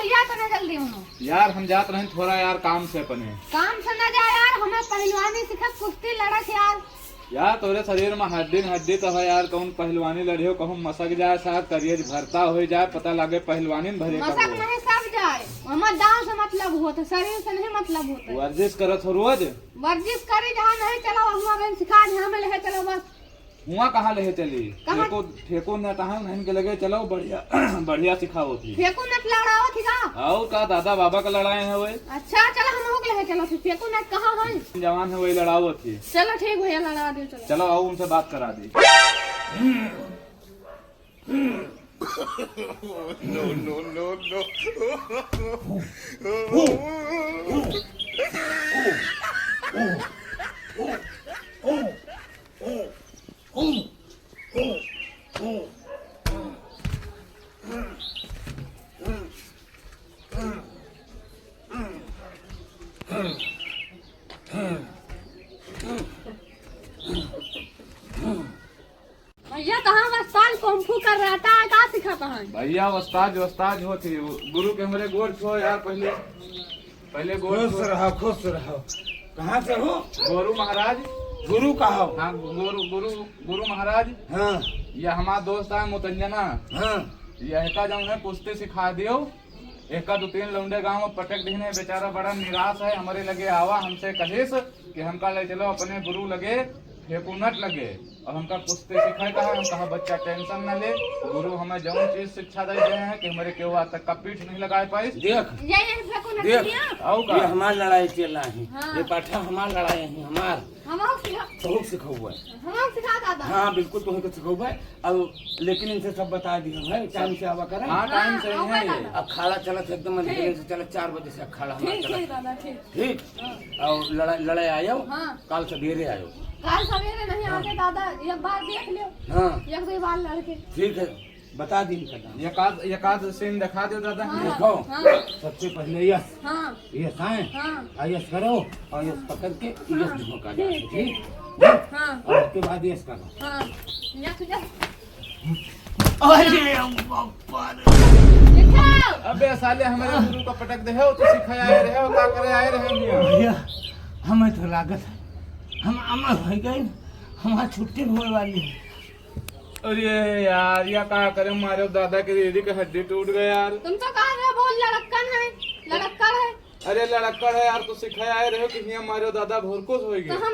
भैया तो ना जल्दी उनो यार हम जात रहे थोड़ा यार काम से अपने। काम से ना जा यार, हमें पहलवानी सिखा, कुश्ती लड़त यार। यार तोरे शरीर में हड्डी हड्डी तो है यार, कहूँ पहलवानी लड़े हो, कहूँ मसक जाए, साथ करिए भरता हो जाए, पता लगे पहलवानी में भरे मसक नहीं सब जाए, हमारे दांव से मतलब होता, शरीर से नहीं मतलब होता। वर्जिश करत हो रोज? वर्जिश करी जहाँ नहीं चलो हमारे सिखा जहाँ में ले चलो बस। हुआ कहाँ ले चली? ठेको न कहा नहीं के लगे चलो बढ़िया बढ़िया सिखाओ थी। फेंकू नट लड़ाओ थी का? और का दादा बाबा का लड़ाए हैं वो? अच्छा चलो हम हो गए चलो फिर फेंकू नट कहाँ है? जवान है वही लड़ाओ थी। चलो ठीक भैया लड़ा दो चलो। चलो आओ उनसे बात करा दी। No, no, no, भैया कहाँ वस्ताद कुंफू कर रहा था, कहाँ सिखाता है? भैया वस्ताद हो थी गुरु के हमारे गोर छो यार, पहले गोर खुश रहो खुश रहो। कहाँ से हो? गुरु महाराज। गुरु का हो? हाँ गुरु महाराज। हाँ ये हमारा दोस्त है मुतंजना। हाँ यह का जो है कुश्ती सिखा दियो। एक का 2-3 लौंडे गांव में पटक दिखने, बेचारा बड़ा निराश है, हमारे लगे आवा हमसे कहिस कि हमका ले चलो अपने गुरु लगे, फेंकू नट लगे और हमका कुश्ती सिखाए कहा। हम कहा बच्चा टेंशन न ले, गुरु हमें जौन चीज शिक्षा दे रहे हैं कि हमारे केहू आज तक का पीठ नहीं लगाए पाई। देख ये फेंकू नट देख दिया। आओ ये का हमार लड़ाई चल रहा है। हाँ। ये पाठा हमार लड़ाई है, हमार हम सिखा, बहुत सिखाऊआ है। हम सिखा दादा। हाँ बिल्कुल तुम्हें तो सिखाऊआ है। अब लेकिन इनसे सब बता दिया है, टाइम से आवा करें। हाँ टाइम से ही है ये। अखाड़ा चला एकदम अंधेरे से चला, 4 बजे से अखाड़ा हमारा ठीक चला। ठीक दादा ठीक। ठीक और लड़ाई आयो, हाँ। कल सवेरे आयो। कल सवेरे नहीं आते दादा, एक बार देख लियो, हाँ एक दो बार लड़के। ठीक है बता दी इनका नाम। एकाध सीन दिखा दो दादा। देखो हाँ सबसे पहले यस हाँ यस आए हाँ यस करो और यस पकड़ के यस झोंका जाए। ठीक, ठीक हाँ और उसके बाद यस करो। हाँ यस यस अरे बापा लिखो। अबे साले हमारे गुरु का पटक दे हो तो सिखाया आए रहे हो, का करे आए रहे मियां। भैया हमें तो लागत है हम अमर हो गए, हमारी छुट्टी होने वाली है। अरे यार या का करे, मारे दादा की रीढ़ी की हड्डी टूट गई यार। तुम तो कहा रहे हो बोल लड़क्कन है, लड़क्कड़ है। अरे लड़क्कड़ है यार, तो सिखाया आए रहे हो कि मियां मारे दादा भोरकुस हो गए।